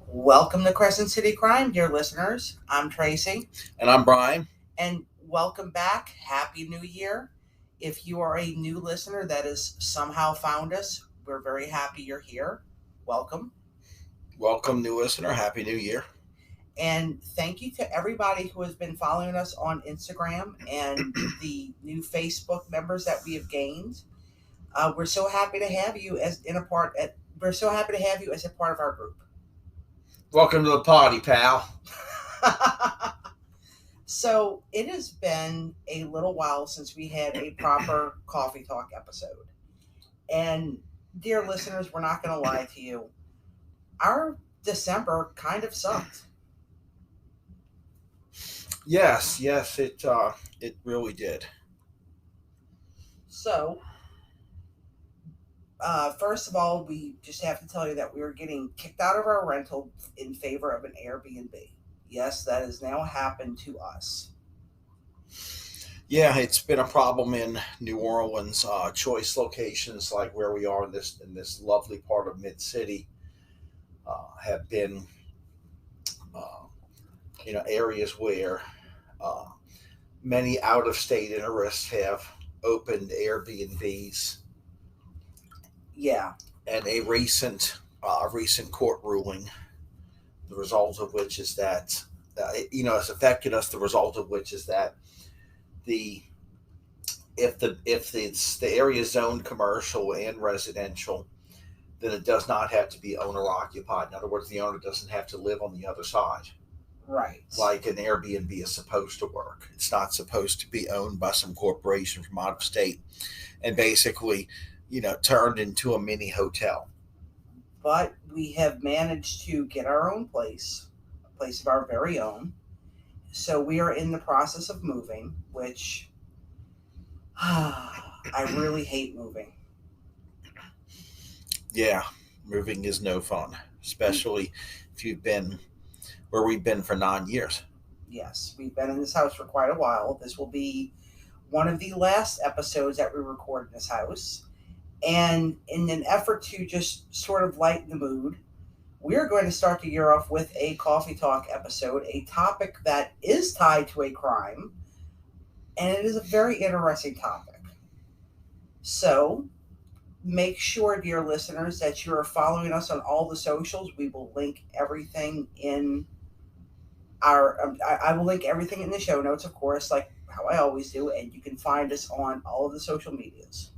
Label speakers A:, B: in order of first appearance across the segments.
A: Welcome to Crescent City Crime, dear listeners. I'm Tracy,
B: And I'm Brian.
A: and welcome back. Happy New Year. If you are a new listener that has somehow found us, we're very happy you're here. Welcome.
B: Welcome, new listener. Happy New Year.
A: And thank you to everybody who has been following us on Instagram and the new Facebook members that we have gained. We're so happy to have you we're so happy to have you as a part of our group.
B: Welcome to the party, pal.
A: So it has been a little while since we had a proper coffee talk episode. And dear listeners, we're not going to lie to you. Our December kind of sucked.
B: Yes, it really did.
A: So, first of all, we just have to tell you that we are getting kicked out of our rental in favor of an Airbnb. Yes, that has now happened to us.
B: Yeah, it's been a problem in New Orleans. Choice locations like where we are in this lovely part of Mid City have been, uh, areas where uh, many out of state interests have opened Airbnbs,
A: Yeah,
B: and a recent court ruling, the result of which is that it's affected us. The result of which is that the if the area is zoned commercial and residential, then it does not have to be owner occupied. In other words, the owner doesn't have to live on the other side
A: right.
B: like an Airbnb is supposed to work. It's not supposed to be owned by some corporation from out of state and basically, turned into a mini hotel.
A: But we have managed to get our own place, a place of our very own. So we are in the process of moving, which I really hate moving.
B: Yeah, moving is no fun, especially if you've been where we've been for 9 years.
A: Yes, we've been in this house for quite a while. This will be one of the last episodes that we record in this house. And in an effort to just sort of lighten the mood, we're going to start the year off with a coffee talk episode, a topic that is tied to a crime, and it is a very interesting topic. So make sure, dear listeners, that you are following us on all the socials. We will link everything in I will link everything in the show notes, of course, like how I always do, and you can find us on all of the social medias.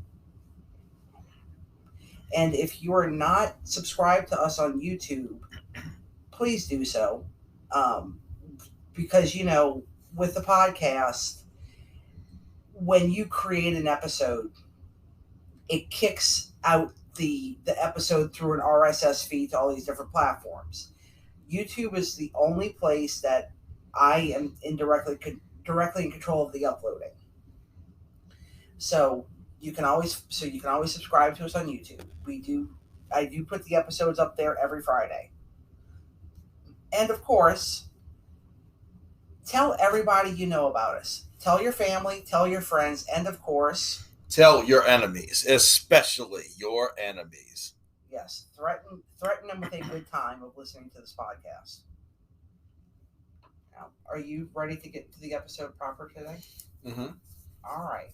A: And if you are not subscribed to us on YouTube, please do so. Um, because, with the podcast, when you create an episode, it kicks out the episode through an RSS feed to all these different platforms. YouTube is the only place that I am directly in control of the uploading. So you can always subscribe to us on YouTube. I do put the episodes up there every Friday. And of course, tell everybody you know about us. Tell your family, tell your friends, and of course,
B: Tell your enemies, especially your enemies.
A: yes, threaten them with a good time of listening to this podcast. Now, are you ready to get to the episode proper today?
B: Mm-hmm.
A: All right.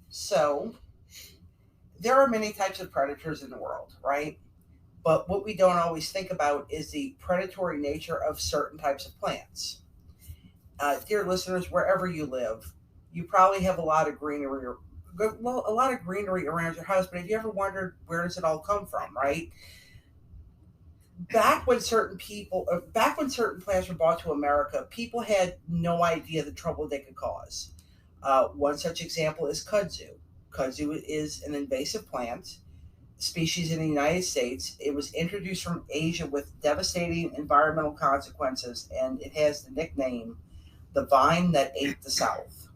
A: So, there are many types of predators in the world, right? But what we don't always think about is the predatory nature of certain types of plants. Dear listeners, wherever you live, you probably have a lot of greenery, a lot of greenery around your house. But have you ever wondered where does it all come from, right? Back when certain plants were brought to America, people had no idea the trouble they could cause. One such example is kudzu. Kudzu is an invasive plant species in the United States. It was introduced from Asia with devastating environmental consequences, and it has the nickname the vine that ate the South.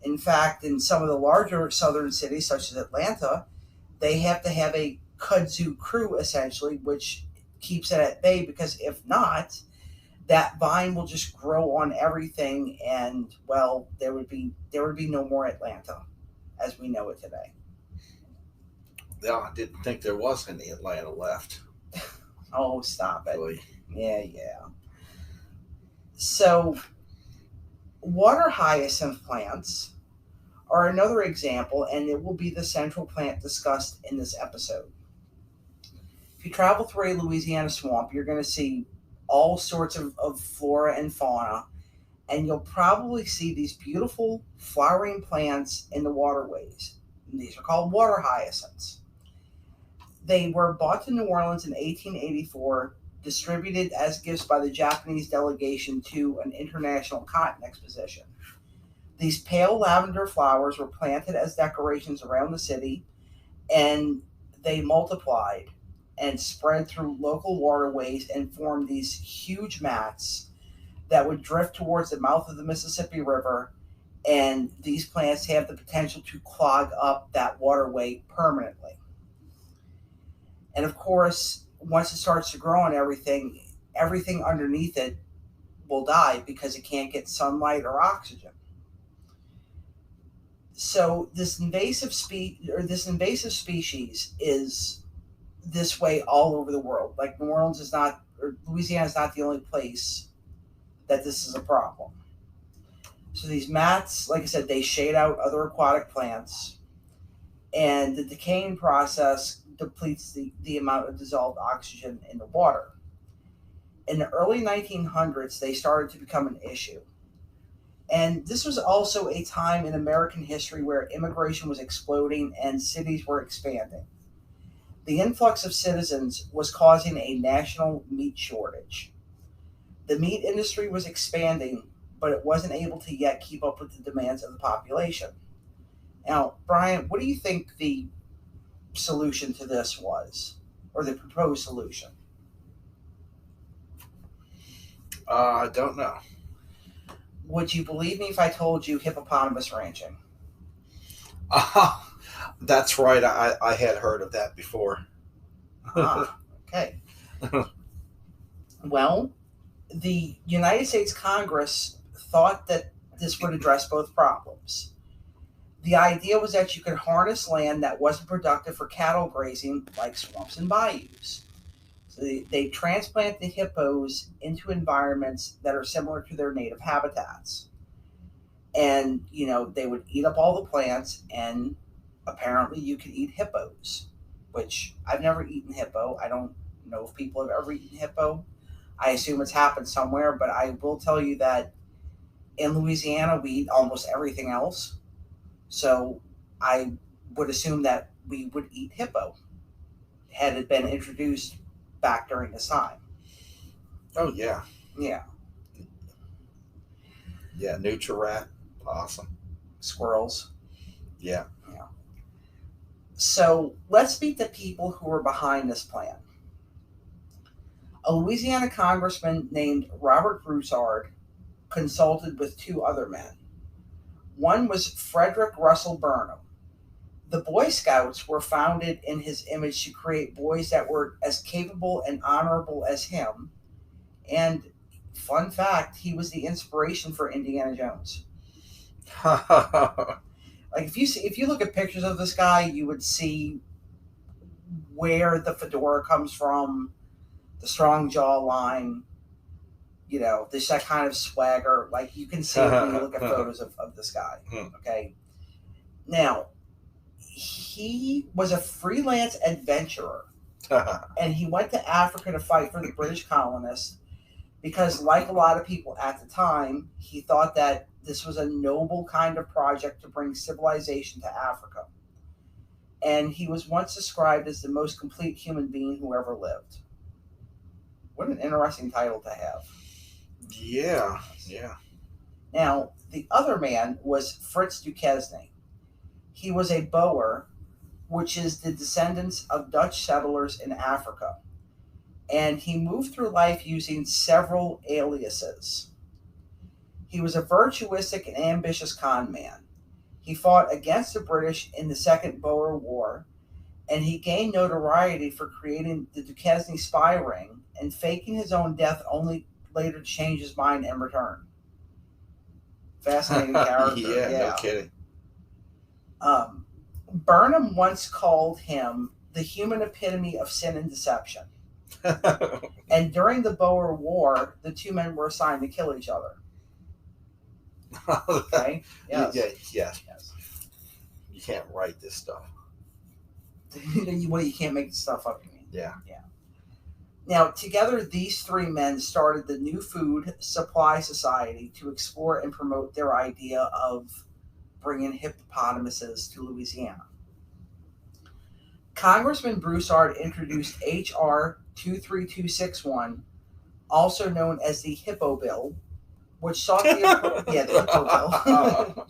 A: In fact, in some of the larger southern cities, such as Atlanta, they have to have a kudzu crew essentially, which keeps it at bay because if not, that vine will just grow on everything, and well, there would be no more Atlanta as we know it today.
B: Yeah, I didn't think there was any Atlanta left.
A: Oh, stop it.
B: Really.
A: Yeah. So, water hyacinth plants are another example, and it will be the central plant discussed in this episode. If you travel through a Louisiana swamp, you're going to see all sorts of flora and fauna, and you'll probably see these beautiful flowering plants in the waterways. And these are called water hyacinths. They were brought to New Orleans in 1884, distributed as gifts by the Japanese delegation to an international cotton exposition. These pale lavender flowers were planted as decorations around the city, and they multiplied and spread through local waterways and formed these huge mats that would drift towards the mouth of the Mississippi River. And these plants have the potential to clog up that waterway permanently. And of course, once it starts to grow and everything underneath it will die because it can't get sunlight or oxygen. So this invasive species is this way all over the world. Like New Orleans is not, or Louisiana is not the only place that this is a problem. So these mats, like I said, they shade out other aquatic plants, and the decaying process depletes the amount of dissolved oxygen in the water. In the early 1900s, they started to become an issue. And this was also a time in American history where immigration was exploding and cities were expanding. The influx of citizens was causing a national meat shortage. The meat industry was expanding, but it wasn't able to yet keep up with the demands of the population. Now, Brian, what do you think the solution to this was, or the proposed solution?
B: I don't know.
A: Would you believe me if I told you hippopotamus ranching?
B: That's right. I had heard of that before.
A: Okay. Well, the United States Congress thought that this would address both problems. The idea was that you could harness land that wasn't productive for cattle grazing, like swamps and bayous. So they transplant the hippos into environments that are similar to their native habitats. And, they would eat up all the plants, and apparently you could eat hippos, which I've never eaten hippo. I don't know if people have ever eaten hippo. I assume it's happened somewhere, but I will tell you that in Louisiana, we eat almost everything else. So I would assume that we would eat hippo had it been introduced back during this time.
B: Oh, yeah.
A: Yeah.
B: Yeah, Nutri-Rat. Awesome.
A: Squirrels.
B: Yeah.
A: So let's meet the people who were behind this plan. A Louisiana congressman named Robert Broussard consulted with two other men. One was Frederick Russell Burnham. The Boy Scouts were founded in his image to create boys that were as capable and honorable as him. And fun fact, he was the inspiration for Indiana Jones. Like if you look at pictures of this guy, you would see where the fedora comes from, the strong jawline, this that kind of swagger. Like you can see it when you look at photos of this guy. Okay. Now, he was a freelance adventurer, and he went to Africa to fight for the British colonists because, like a lot of people at the time, he thought that this was a noble kind of project to bring civilization to Africa. And he was once described as the most complete human being who ever lived. What an interesting title to have.
B: Yeah.
A: Now, the other man was Fritz Duquesne. He was a Boer, which is the descendants of Dutch settlers in Africa. And he moved through life using several aliases. He was a virtuosic and ambitious con man. He fought against the British in the Second Boer War, and he gained notoriety for creating the Duquesne spy ring and faking his own death only later to change his mind and return. Fascinating character.
B: Yeah, no kidding.
A: Burnham once called him the human epitome of sin and deception. And during the Boer War, the two men were assigned to kill each other. Okay? Yes.
B: Yes.
A: Yes.
B: You can't write this stuff.
A: Well, you can't make the stuff up, you mean?
B: Yeah.
A: Yeah. Now, together, these three men started the New Food Supply Society to explore and promote their idea of bringing hippopotamuses to Louisiana. Congressman Broussard introduced H.R. 23261, also known as the Hippo Bill, which sought the Hippo Bill,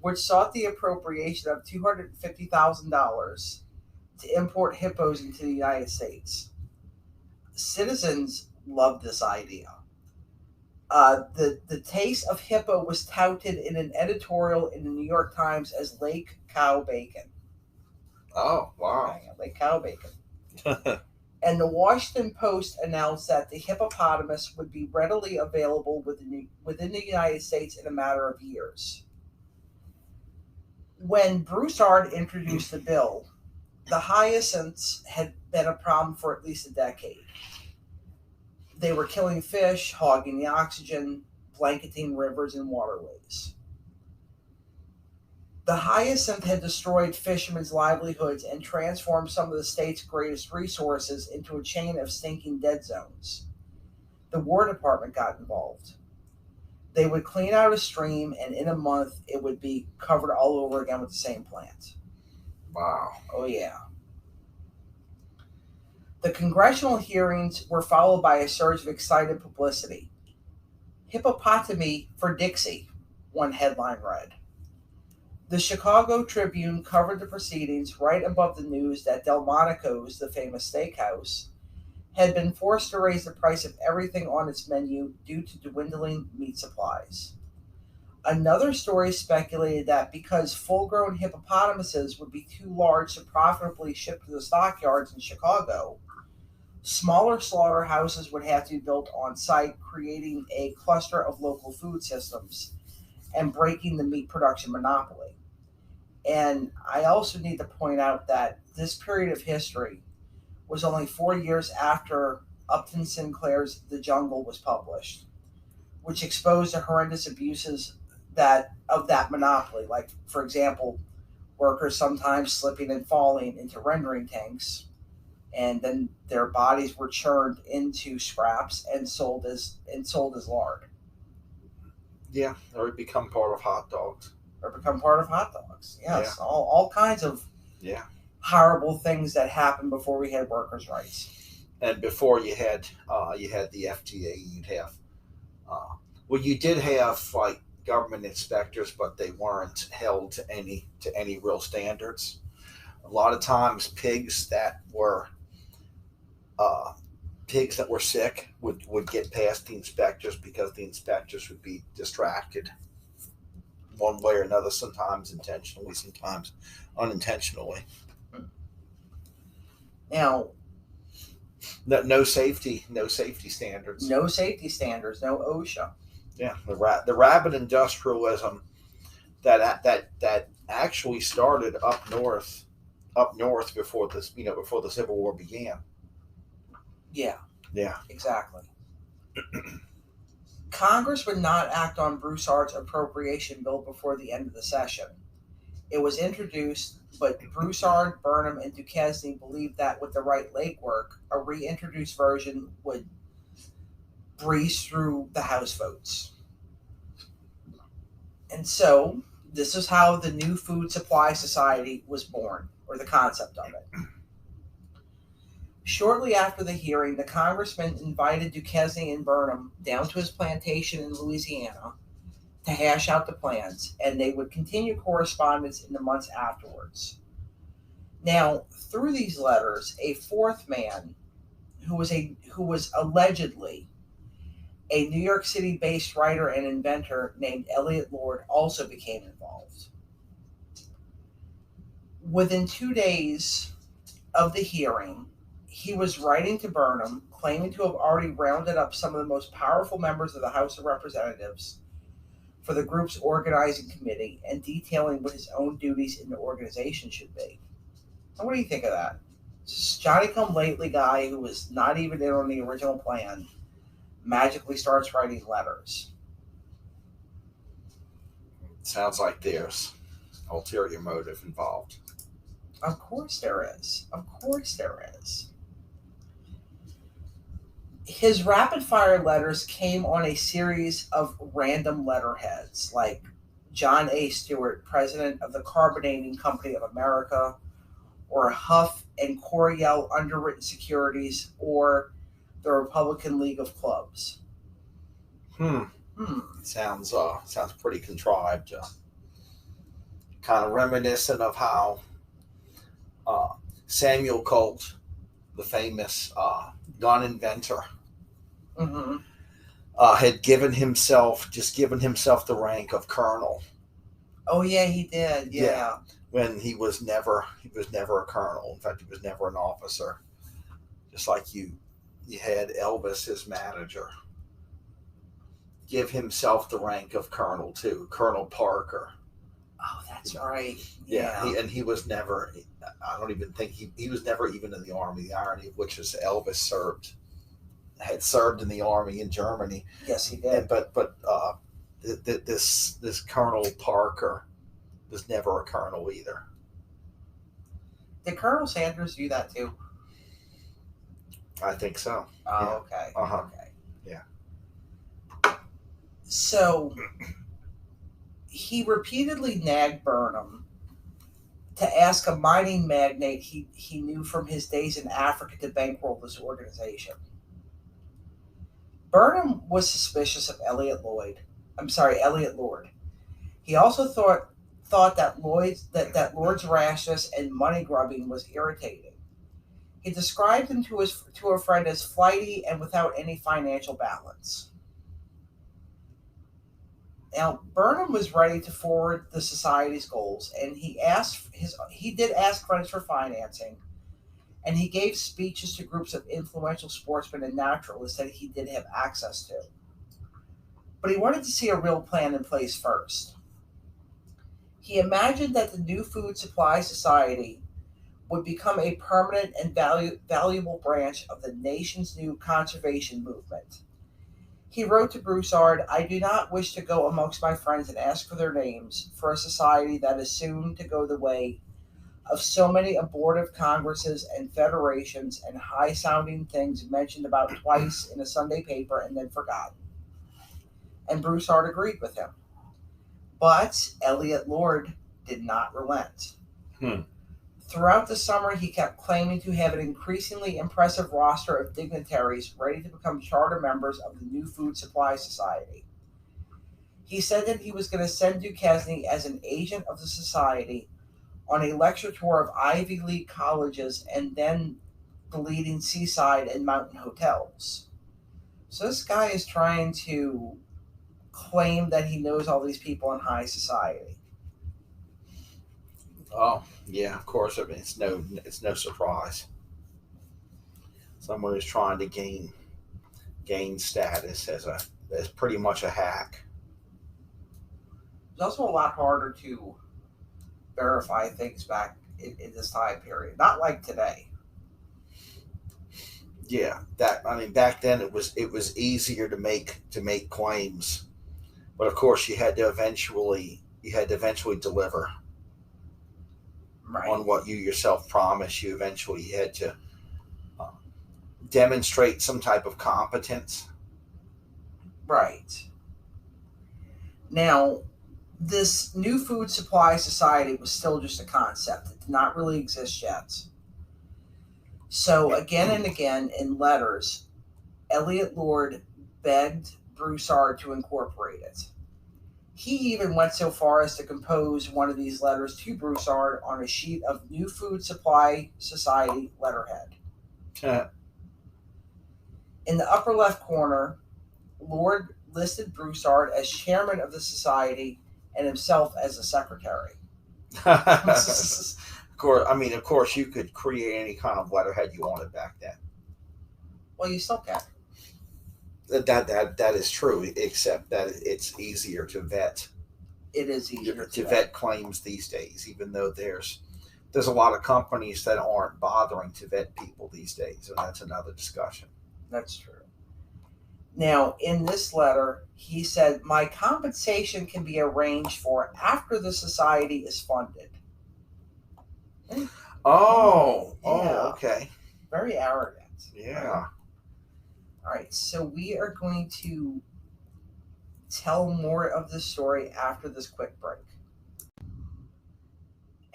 A: which sought the appropriation of $250,000 to import hippos into the United States. Citizens loved this idea. The taste of hippo was touted in an editorial in the New York Times as Lake Cow Bacon.
B: Oh, wow.
A: Lake Cow Bacon. And the Washington Post announced that the hippopotamus would be readily available within the United States in a matter of years. When Broussard introduced the bill, the hyacinths had been a problem for at least a decade. They were killing fish, hogging the oxygen, blanketing rivers and waterways. The hyacinth had destroyed fishermen's livelihoods and transformed some of the state's greatest resources into a chain of stinking dead zones. The War Department got involved. They would clean out a stream, and in a month, it would be covered all over again with the same plant.
B: Wow.
A: Oh, yeah. The congressional hearings were followed by a surge of excited publicity. Hippopotamy for Dixie, one headline read. The Chicago Tribune covered the proceedings right above the news that Delmonico's, the famous steakhouse, had been forced to raise the price of everything on its menu due to dwindling meat supplies. Another story speculated that because full-grown hippopotamuses would be too large to profitably ship to the stockyards in Chicago, smaller slaughterhouses would have to be built on site, creating a cluster of local food systems and breaking the meat production monopoly. And I also need to point out that this period of history was only 4 years after Upton Sinclair's The Jungle was published, which exposed the horrendous abuses of that monopoly. Like, for example, workers sometimes slipping and falling into rendering tanks, and then their bodies were churned into scraps and sold as lard.
B: Yeah, or it become part of hot dogs.
A: Yes, yeah. all kinds of horrible things that happened before we had workers' rights.
B: And before you had the FDA, you'd have you did have like government inspectors, but they weren't held to any real standards. A lot of times, pigs that were sick would get past the inspectors because the inspectors would be distracted one way or another, sometimes intentionally, sometimes unintentionally.
A: Now,
B: no safety standards.
A: No safety standards, no OSHA.
B: Yeah, the rabbit industrialism that actually started up north before the Civil War began.
A: Yeah.
B: Yeah.
A: Exactly. Congress would not act on Broussard's appropriation bill before the end of the session. It was introduced, but Broussard, Burnham, and Duquesne believed that with the right legwork, a reintroduced version would breeze through the House votes. And so, this is how the New Food Supply Society was born, or the concept of it. Shortly after the hearing, the congressman invited Duquesne and Burnham down to his plantation in Louisiana to hash out the plans, and they would continue correspondence in the months afterwards. Now, through these letters, a fourth man, who was allegedly a New York City-based writer and inventor named Elliot Lord, also became involved. Within 2 days of the hearing, he was writing to Burnham, claiming to have already rounded up some of the most powerful members of the House of Representatives for the group's organizing committee and detailing what his own duties in the organization should be. Now, what do you think of that? This Johnny-come-lately guy who was not even in on the original plan magically starts writing letters.
B: Sounds like there's ulterior motive involved.
A: Of course there is. Of course there is. His rapid fire letters came on a series of random letterheads like John A. Stewart, President of the Carbonating Company of America, or Huff and Coriel Underwritten Securities, or the Republican League of Clubs.
B: Sounds pretty contrived. Kind of reminiscent of how Samuel Colt, the famous gun inventor, had given himself the rank of colonel.
A: Oh yeah, he did. Yeah.
B: When he was never a colonel. In fact, he was never an officer. Just like you had Elvis, his manager, give himself the rank of colonel too, Colonel Parker.
A: Oh, that's right.
B: Yeah. He was never. I don't even think he was never even in the army. The irony of which is Elvis had served in the army in Germany.
A: Yes, he did.
B: But this Colonel Parker was never a colonel either.
A: Did Colonel Sanders do that too?
B: I think so.
A: Oh,
B: Yeah.
A: okay.
B: Uh-huh.
A: Okay.
B: Yeah.
A: So he repeatedly nagged Burnham to ask a mining magnate he knew from his days in Africa to bankroll this organization. Burnham was suspicious of Elliot Lord. He also thought that Lord's rashness and money grubbing was irritating. He described him to a friend as flighty and without any financial balance. Now, Burnham was ready to forward the society's goals, and he did ask friends for financing, and he gave speeches to groups of influential sportsmen and naturalists that he did have access to. But he wanted to see a real plan in place first. He imagined that the new food supply society would become a permanent and valuable branch of the nation's new conservation movement. He wrote to Broussard, "I do not wish to go amongst my friends and ask for their names for a society that is soon to go the way of so many abortive congresses and federations and high-sounding things mentioned about twice in a Sunday paper and then forgotten." And Broussard agreed with him. But Elliot Lord did not relent. Throughout the summer, he kept claiming to have an increasingly impressive roster of dignitaries ready to become charter members of the new Food Supply Society. He said that he was going to send Duquesne as an agent of the society on a lecture tour of Ivy League colleges and then the leading seaside and mountain hotels. So this guy is trying to claim that he knows all these people in high society.
B: Oh, yeah, of course. I mean, it's no surprise. Someone who's trying to gain status as pretty much a hack.
A: It's also a lot harder to verify things back in this time period. Not like today.
B: Yeah, back then it was easier to make claims, but of course you had to eventually deliver.
A: Right.
B: On what you yourself promised. You eventually had to demonstrate some type of competence.
A: Right. Now, this new food supply society was still just a concept. It did not really exist yet. So again and again in letters, Elliot Lord begged Broussard to incorporate it. He even went so far as to compose one of these letters to Broussard on a sheet of New Food Supply Society letterhead. In the upper left corner, Lord listed Broussard as chairman of the society and himself as the secretary.
B: Of course, you could create any kind of letterhead you wanted back then.
A: Well, you still can.
B: That is true, except that it's easier to vet.
A: It is easier
B: to vet claims these days, even though there's a lot of companies that aren't bothering to vet people these days, and that's another discussion.
A: That's true. Now, in this letter, he said, my compensation can be arranged for after the society is funded.
B: Oh,
A: yeah.
B: Okay.
A: Very arrogant.
B: Yeah.
A: All right, so we are going to tell more of the story after this quick break.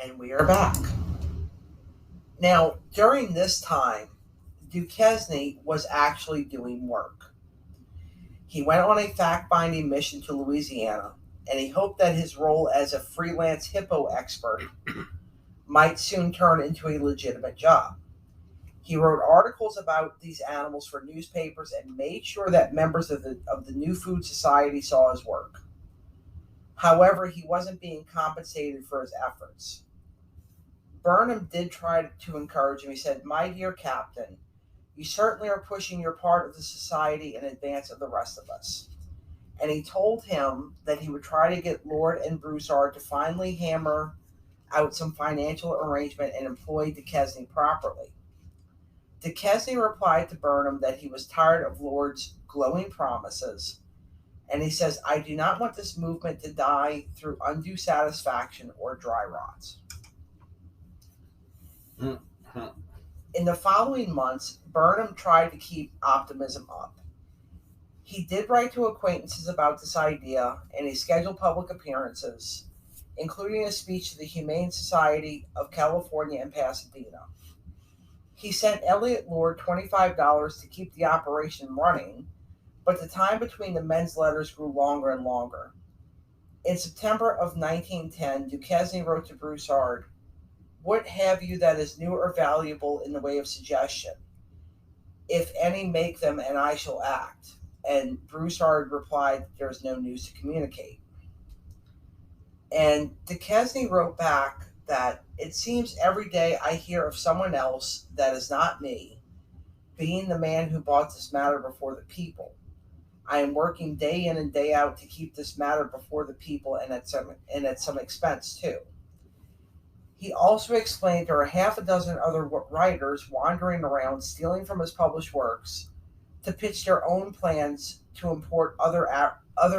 A: And we are back. Now, during this time, Duquesne was actually doing work. He went on a fact-finding mission to Louisiana, and he hoped that his role as a freelance hippo expert might soon turn into a legitimate job. He wrote articles about these animals for newspapers and made sure that members of the New Food Society saw his work. However, he wasn't being compensated for his efforts. Burnham did try to encourage him. He said, my dear Captain, you certainly are pushing your part of the society in advance of the rest of us. And he told him that he would try to get Lord and Broussard to finally hammer out some financial arrangement and employ Duquesne properly. Duquesne replied to Burnham that he was tired of Lord's glowing promises, and he says, I do not want this movement to die through undue satisfaction or dry rot.
B: Mm-hmm.
A: In the following months, Burnham tried to keep optimism up. He did write to acquaintances about this idea, and he scheduled public appearances, including a speech to the Humane Society of California in Pasadena. He sent Elliot Lord $25 to keep the operation running, but the time between the men's letters grew longer and longer. In September of 1910, Duquesne wrote to Broussard, what have you that is new or valuable in the way of suggestion? If any, make them, and I shall act. And Broussard replied, there's no news to communicate. And Duquesne wrote back that it seems every day I hear of someone else that is not me, being the man who brought this matter before the people. I am working day in and day out to keep this matter before the people, and at some expense too. He also explained there are half a dozen other writers wandering around stealing from his published works to pitch their own plans to import other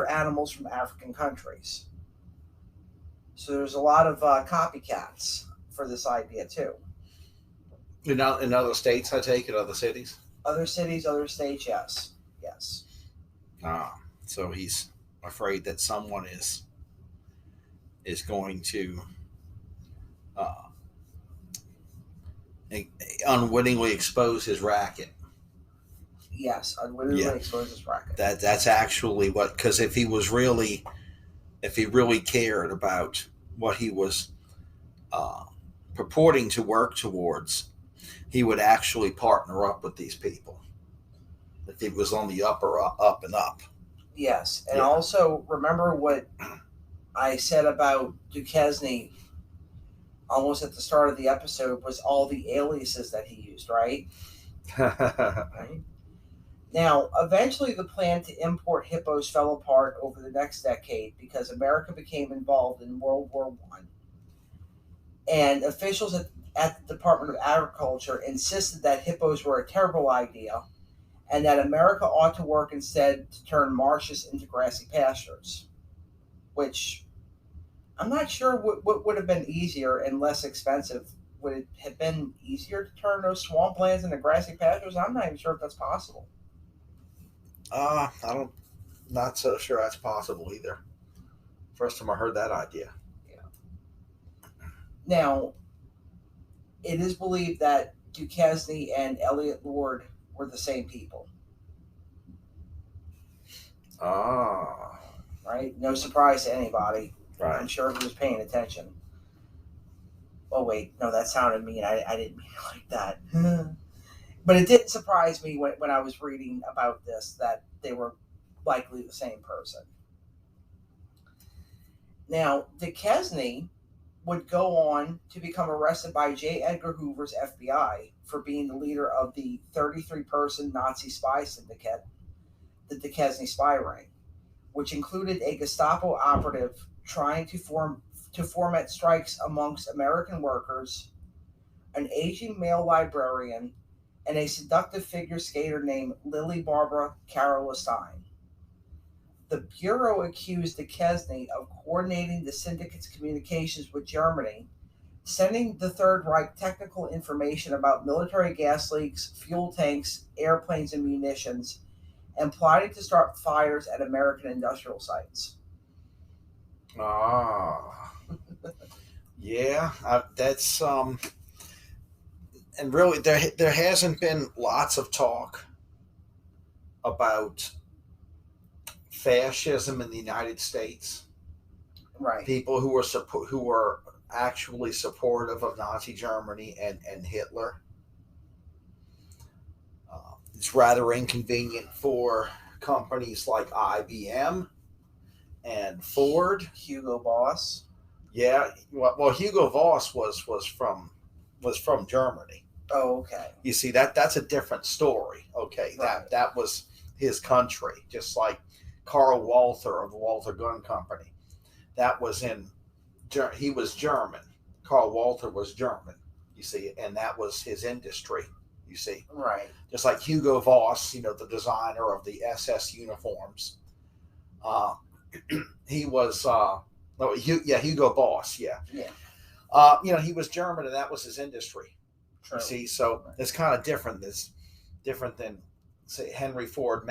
A: animals from African countries. So there's a lot of copycats for this idea too.
B: In other states, I take it, other cities?
A: Other cities, other states, yes. Yes.
B: So he's afraid that someone is going to unwittingly expose his racket.
A: Yes, unwittingly expose his racket.
B: That's actually what, because if he really cared about what he was purporting to work towards, he would actually partner up with these people. If he was on the up and up.
A: Yes, and also remember what I said about Duquesne almost at the start of the episode was all the aliases that he used, right? Right. Now, eventually the plan to import hippos fell apart over the next decade because America became involved in World War I. And officials at the Department of Agriculture insisted that hippos were a terrible idea and that America ought to work instead to turn marshes into grassy pastures, which I'm not sure what would have been easier and less expensive. Would it have been easier to turn those swamplands into grassy pastures? I'm not even sure if that's possible.
B: Not so sure that's possible either. First time I heard that idea.
A: Yeah. Now, it is believed that Duquesne and Elliot Lord were the same people. Right? No surprise to anybody.
B: Right.
A: I'm sure he was paying attention. Oh, wait. No, that sounded mean. I didn't mean it like that. But it did surprise me when I was reading about this that they were likely the same person. Now, Duquesne would go on to become arrested by J. Edgar Hoover's FBI for being the leader of the 33-person Nazi spy syndicate, the Duquesne Spy Ring, which included a Gestapo operative trying to to foment strikes amongst American workers, an aging male librarian, and a seductive figure skater named Lily Barbara Carola Stein. The Bureau accused Duquesne of coordinating the syndicate's communications with Germany, sending the Third Reich technical information about military gas leaks, fuel tanks, airplanes, and munitions, and plotting to start fires at American industrial sites.
B: Yeah, that's and really there hasn't been lots of talk about fascism in the United States.
A: Right.
B: People who were actually supportive of Nazi Germany and Hitler. It's rather inconvenient for companies like IBM and Ford.
A: Hugo Boss.
B: Yeah, well, Hugo Boss was from Germany.
A: Oh, okay.
B: You see, that's a different story. Okay,
A: Right.
B: that was his country, just like Carl Walther of the Walther Gun Company. That was he was German. Carl Walther was German. You see, and that was his industry. You see,
A: Right.
B: just like Hugo Boss, the designer of the SS uniforms. He was Hugo Boss. Yeah. He was German, and that was his industry.
A: True.
B: You see, so it's kind of different. It's different than, say, Henry Ford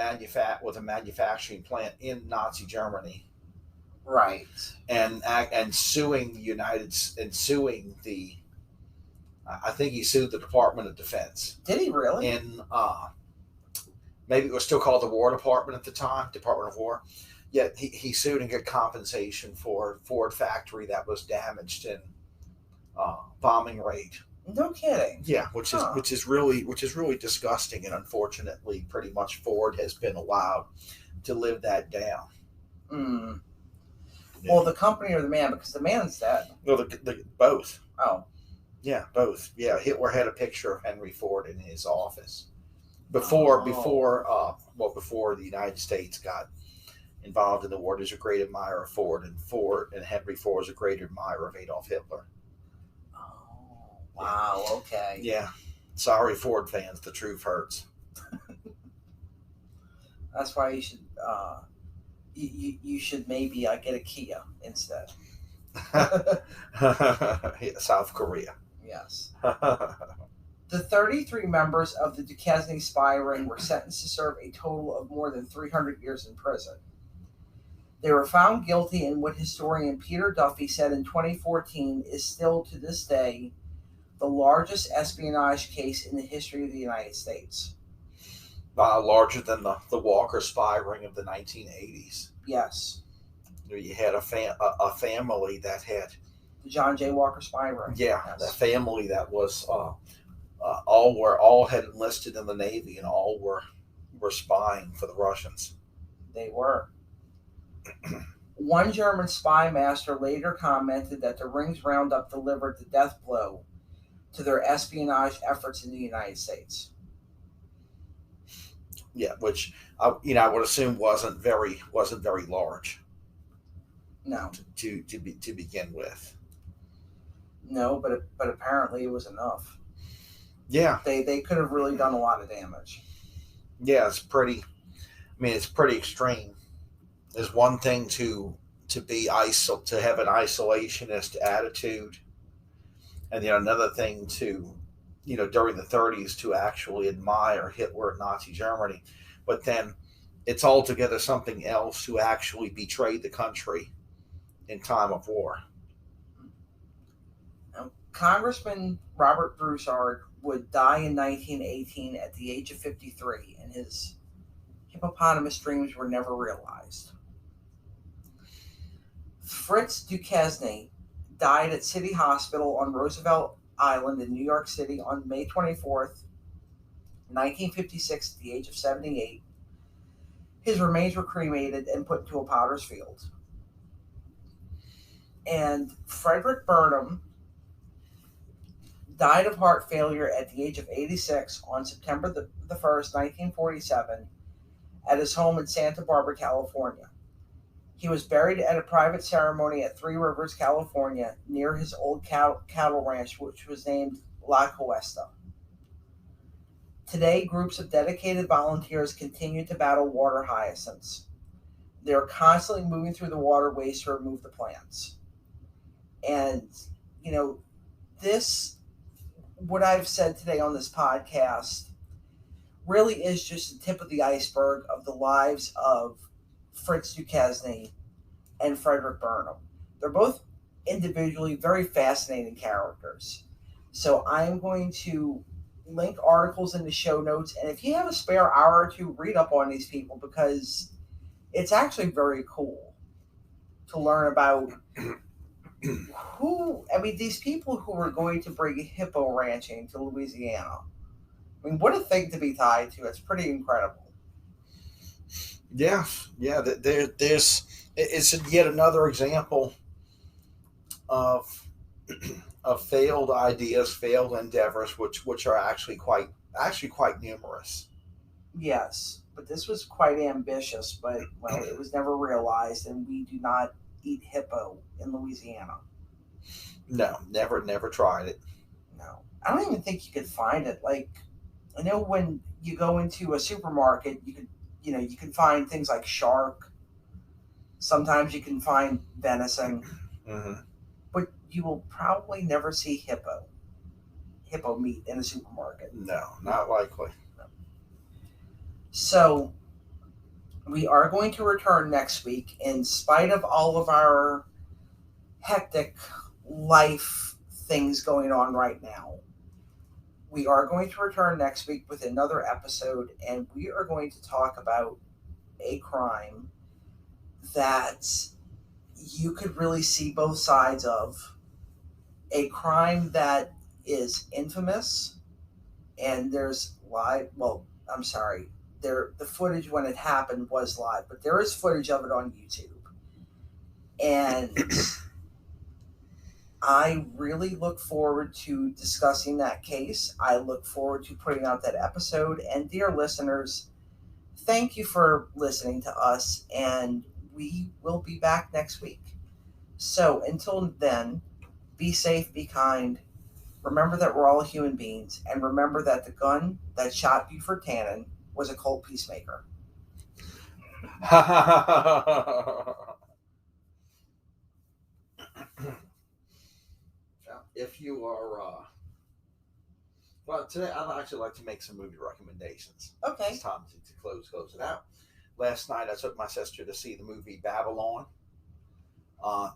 B: with a manufacturing plant in Nazi Germany,
A: right,
B: and suing the. I think he sued the Department of Defense.
A: Did he really?
B: In maybe it was still called the War Department at the time, Department of War. Yet he sued and got compensation for Ford factory that was damaged in bombing raid.
A: No kidding.
B: Yeah, which is really disgusting, and unfortunately, pretty much Ford has been allowed to live that down.
A: Mm.
B: Yeah.
A: Well, the company or the man, because the man's dead.
B: No, the both.
A: Oh.
B: Yeah, both. Yeah, Hitler had a picture of Henry Ford in his office before the United States got involved in the war. There's a great admirer of Ford, and Henry Ford is a great admirer of Adolf Hitler.
A: Oh, wow. Okay.
B: Yeah. Sorry, Ford fans. The truth hurts.
A: That's why you should you should maybe get a Kia instead.
B: South Korea.
A: Yes. The 33 members of the Duquesne spy ring were sentenced to serve a total of more than 300 years in prison. They were found guilty in what historian Peter Duffy said in 2014 is still to this day the largest espionage case in the history of the United States.
B: Larger than the Walker spy ring of the 1980s.
A: Yes.
B: You had a family that had
A: the John J. Walker spy ring.
B: Yeah,
A: yes.
B: That family that was all had enlisted in the Navy, and all were spying for the Russians.
A: They were. One German spy master later commented that the ring's roundup delivered the death blow to their espionage efforts in the United States.
B: Yeah, which I would assume wasn't very large.
A: No.
B: To begin with.
A: No, but apparently it was enough.
B: Yeah.
A: They could have really done a lot of damage.
B: Yeah, it's pretty extreme. There's one thing to have an isolationist attitude, and another thing to during the 30s to actually admire Hitler and Nazi Germany, but then it's altogether something else to actually betray the country in time of war.
A: Now, Congressman Robert Broussard would die in 1918 at the age of 53, and his hippopotamus dreams were never realized. Fritz Duquesne died at City Hospital on Roosevelt Island in New York City on May 24th, 1956, at the age of 78. His remains were cremated and put into a potter's field. And Frederick Burnham died of heart failure at the age of 86 on September the 1st, 1947, at his home in Santa Barbara, California. He was buried at a private ceremony at Three Rivers, California, near his old cattle ranch, which was named La Cuesta. Today, groups of dedicated volunteers continue to battle water hyacinths. They're constantly moving through the waterways to remove the plants. And, you know, this, what I've said today on this podcast, really is just the tip of the iceberg of the lives of Fritz Duquesne and Frederick Burnham. They're both individually very fascinating characters. So I'm going to link articles in the show notes. And if you have a spare hour or two, read up on these people, because it's actually very cool to learn about these people who were going to bring hippo ranching to Louisiana. I mean, what a thing to be tied to. It's pretty incredible.
B: Yeah. It's yet another example of failed ideas, failed endeavors, which are actually quite numerous.
A: Yes, but this was quite ambitious, but well, it was never realized, and we do not eat hippo in Louisiana.
B: No, never tried it.
A: No, I don't even think you could find it. Like, I know when you go into a supermarket, you can find things like shark. Sometimes you can find venison,
B: Mm-hmm.
A: but you will probably never see hippo meat in a supermarket.
B: No, not likely.
A: So we are going to return next week, in spite of all of our hectic life things going on right now. We are going to return next week with another episode, and we are going to talk about a crime that you could really see both sides of. A crime that is infamous, and there's live, well, I'm sorry, the footage when it happened was live, but there is footage of it on YouTube. And I really look forward to discussing that case. I look forward to putting out that episode. And dear listeners, thank you for listening to us, and we will be back next week. So until then, be safe, be kind. Remember that we're all human beings, and remember that the gun that shot Buford Tannen was a cold peacemaker.
B: If you are, well, today I'd actually like to make some movie recommendations.
A: Okay.
B: It's time to close it out. Last night I took my sister to see the movie Babylon.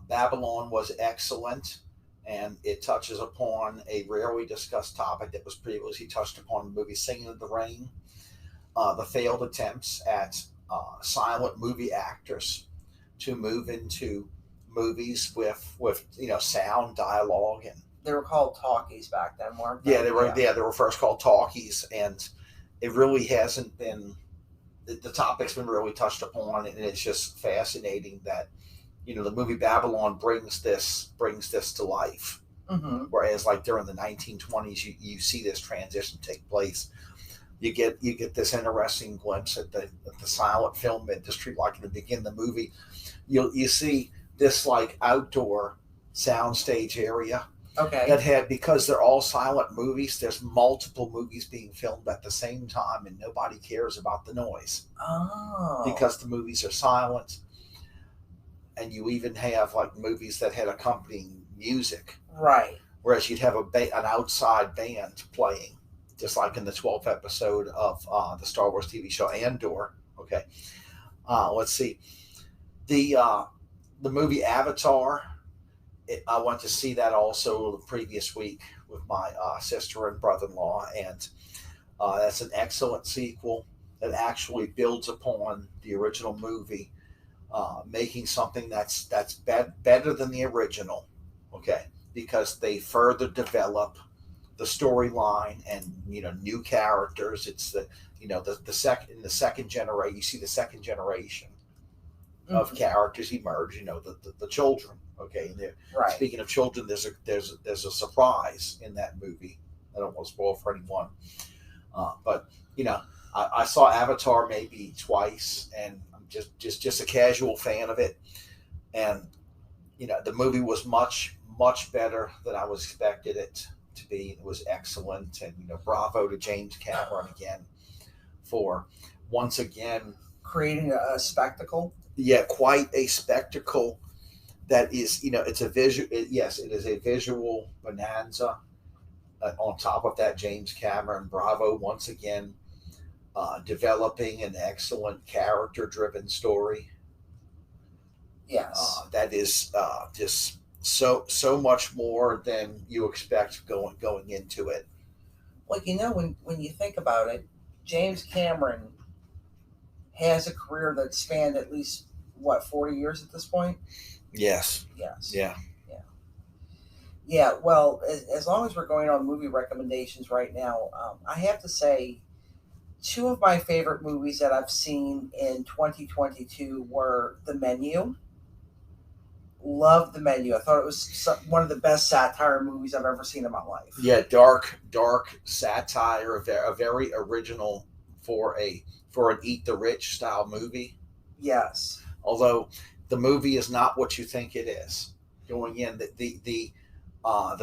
B: Babylon was excellent, and it touches upon a rarely discussed topic that was previously touched upon in the movie Singing in the Rain. The failed attempts at silent movie actors to move into movies with sound, dialogue, and
A: They were called talkies back then, weren't they?
B: yeah, they were first called talkies, and it really hasn't been. The topic's been really touched upon, and it's just fascinating that the movie Babylon brings this to life.
A: Mm-hmm.
B: Whereas, like during the 1920s, you see this transition take place. You get this interesting glimpse at the silent film industry, like in the beginning of the movie. You see this like outdoor soundstage area.
A: Okay.
B: That had, because they're all silent movies, there's multiple movies being filmed at the same time, and nobody cares about the noise.
A: Oh.
B: Because the movies are silent. And you even have like movies that had accompanying music.
A: Right.
B: Whereas you'd have an outside band playing, just like in the 12th episode of the Star Wars TV show Andor. Okay. Let's see. The movie Avatar, I went to see that also the previous week with my sister and brother-in-law, and that's an excellent sequel that actually builds upon the original movie, making something that's better than the original, okay, because they further develop the storyline and new characters. It's the second generation. You see the second generation of characters emerge. The children. Okay, and
A: right.
B: Speaking of children, there's a surprise in that movie. I don't want to spoil for anyone, but I saw Avatar maybe twice, and I'm just a casual fan of it. And the movie was much better than I was expected it to be. It was excellent, and bravo to James Cameron again for once again
A: creating a spectacle.
B: Yeah, quite a spectacle. That is, it's a visual. Yes, it is a visual bonanza. On top of that, James Cameron, bravo once again, developing an excellent character-driven story.
A: Yes,
B: that is just so much more than you expect going into it.
A: Like when you think about it, James Cameron has a career that spanned at least 40 years at this point.
B: Yes.
A: Yeah. Well, as long as we're going on movie recommendations right now, I have to say, two of my favorite movies that I've seen in 2022 were The Menu. Love The Menu. I thought it was one of the best satire movies I've ever seen in my life.
B: Yeah, dark satire, a very original for an Eat the Rich style movie.
A: Yes.
B: Although the movie is not what you think it is. Going in, the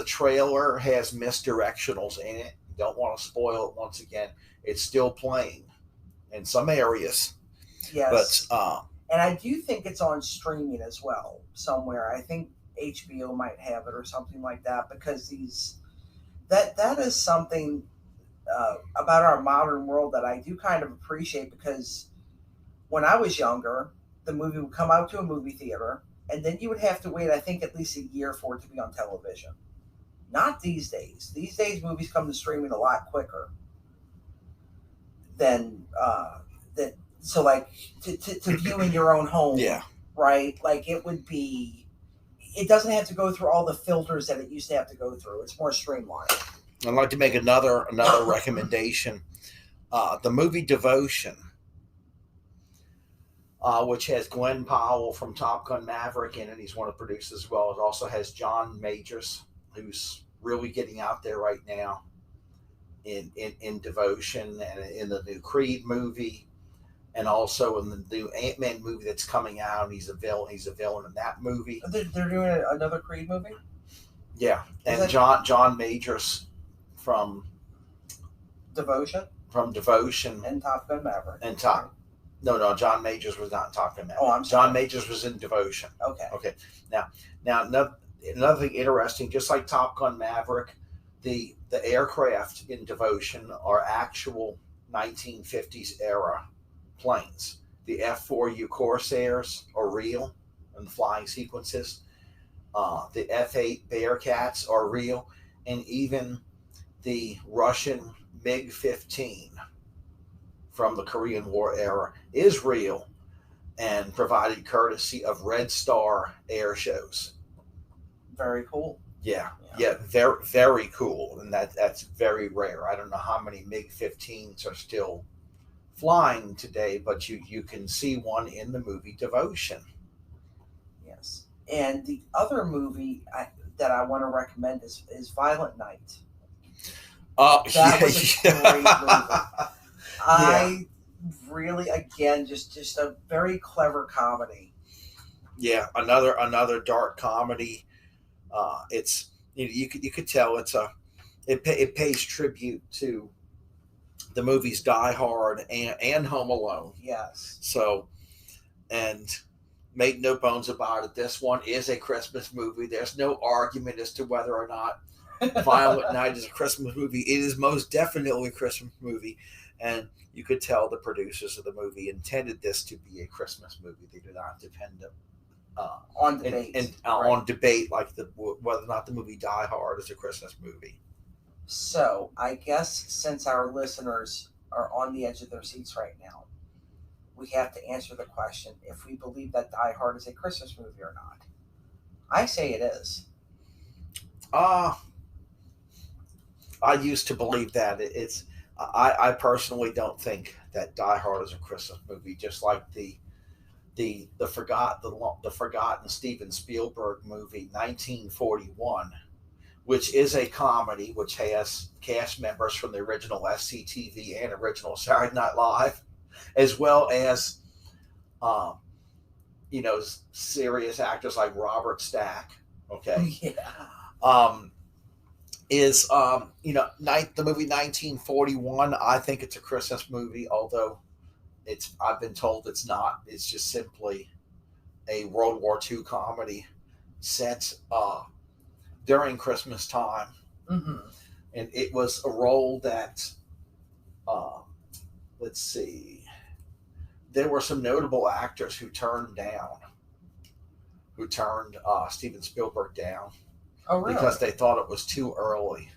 B: trailer has misdirectionals in it. Don't want to spoil it once again. It's still playing in some areas.
A: Yes.
B: But
A: and I do think it's on streaming as well somewhere. I think HBO might have it or something like that, because that is something about our modern world that I do kind of appreciate, because when I was younger, the movie would come out to a movie theater, and then you would have to wait, I think, at least a year for it to be on television. Not these days. These days, movies come to streaming a lot quicker than that. So, like, to view in your own home,
B: yeah,
A: right? Like, it doesn't have to go through all the filters that it used to have to go through. It's more streamlined.
B: I'd like to make another recommendation. The movie Devotion, which has Glenn Powell from Top Gun Maverick in it. He's one of the producers as well. It also has John Majors, who's really getting out there right now in Devotion, and in the new Creed movie, and also in the new Ant-Man movie that's coming out. He's a villain in that movie.
A: They're doing another Creed movie?
B: Yeah. And John Majors from
A: Devotion?
B: From Devotion.
A: And Top Gun Maverick.
B: No, John Majors was not in Top Gun Maverick.
A: Oh, I'm sorry.
B: John Majors was in Devotion.
A: Okay.
B: Now another thing interesting, just like Top Gun Maverick, the aircraft in Devotion are actual 1950s era planes. The F-4U Corsairs are real in the flying sequences. The F-8 Bearcats are real, and even the Russian MiG-15 from the Korean War era is real and provided courtesy of Red Star air shows.
A: Very cool.
B: Yeah, very, very cool, and that's very rare. I don't know how many MiG-15s are still flying today, but you can see one in the movie Devotion.
A: Yes, and the other movie that I want to recommend is Violent Night. That was a great movie. I really, again, just a very clever comedy.
B: Yeah, another dark comedy. It's you could tell it pays tribute to the movies Die Hard and Home Alone.
A: Yes.
B: So, and make no bones about it, this one is a Christmas movie. There's no argument as to whether or not Violent Night is a Christmas movie. It is most definitely a Christmas movie, and you could tell the producers of the movie intended this to be a Christmas movie. They do not depend
A: on debate,
B: on debate like whether or not the movie Die Hard is a Christmas movie.
A: So I guess since our listeners are on the edge of their seats right now, we have to answer the question if we believe that Die Hard is a Christmas movie or not. I say it is.
B: I used to believe that it's. I personally don't think that Die Hard is a Christmas movie. Just like the forgotten Steven Spielberg movie 1941, which is a comedy which has cast members from the original SCTV and original Saturday Night Live, as well as um, serious actors like Robert Stack. Okay,
A: Yeah.
B: Is the movie 1941. I think it's a Christmas movie, although I've been told it's not. It's just simply a World War II comedy set during Christmas time,
A: Mm-hmm.
B: and it was a role that uh, let's see, there were some notable actors who turned Steven Spielberg down
A: Oh, really?
B: because they thought it was too early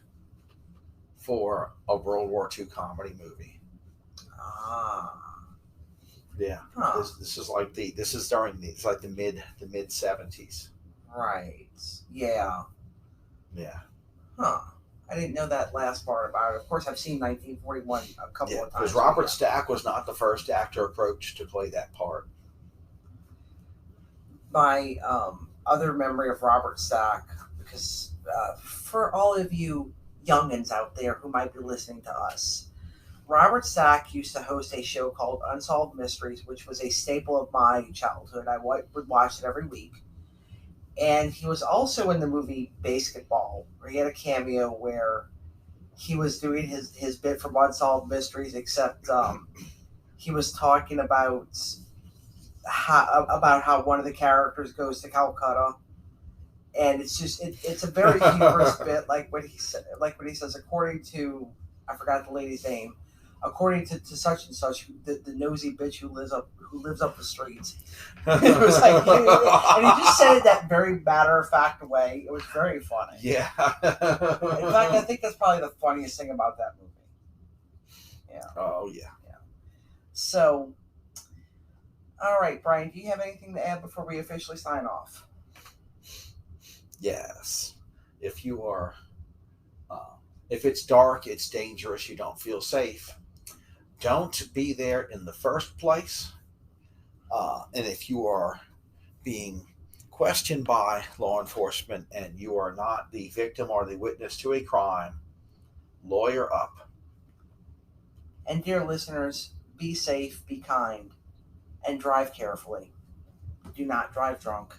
B: for a World War II comedy movie.
A: Ah.
B: Yeah,
A: Huh.
B: this is like the mid 70s.
A: Right. Yeah.
B: Yeah,
A: Huh. I didn't know that last part about it. Of course, I've seen 1941 a couple
B: yeah,
A: of times.
B: because Robert Stack was not the first actor approached to play that part.
A: My other memory of Robert Stack, because for all of you youngins out there who might be listening to us, Robert Stack used to host a show called Unsolved Mysteries, which was a staple of my childhood. I would watch it every week. And he was also in the movie Basketball, where he had a cameo where he was doing his bit from Unsolved Mysteries, except he was talking about how one of the characters goes to Calcutta, and it's a very humorous bit, like when he says, according to, I forgot the lady's name, according to such and such, the nosy bitch who lives up the streets. It was like, and he just said it that very matter of fact way. It was very funny.
B: Yeah.
A: In fact, I think that's probably the funniest thing about that movie. Yeah.
B: Oh yeah.
A: Yeah. So, all right, Brian, do you have anything to add before we officially sign off?
B: Yes. If you are, if it's dark, it's dangerous. You don't feel safe. Don't be there in the first place. And if you are being questioned by law enforcement and you are not the victim or the witness to a crime, lawyer up.
A: And dear listeners, be safe, be kind, and drive carefully. Do not drive drunk.